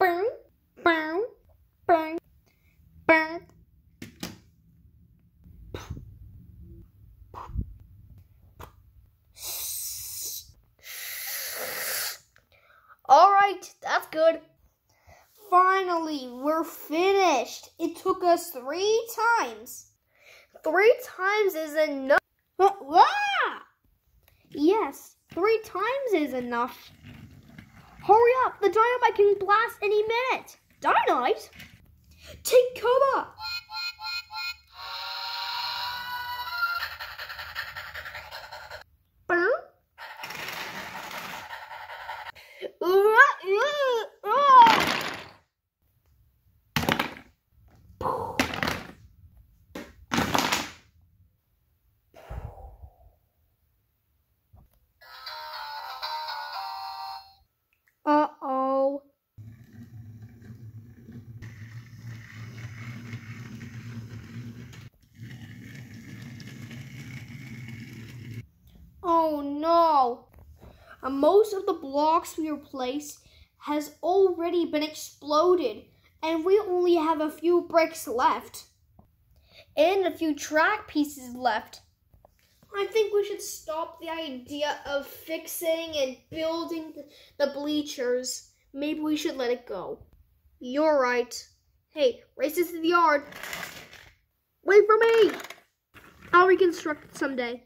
Burn, burn, burn, burn. Alright, that's good. Finally, we're finished. It took us 3 times. 3 times is enough. Yes, 3 times is enough. Hurry up, the dynamite can blast any minute. Dynamite? Take cover. Burn. Uh-oh. Oh no. Most of the blocks we replaced has already been exploded, and we only have a few bricks left. And a few track pieces left. I think we should stop the idea of fixing and building the bleachers. Maybe we should let it go. You're right. Hey, race this to the yard. Wait for me! I'll reconstruct it someday.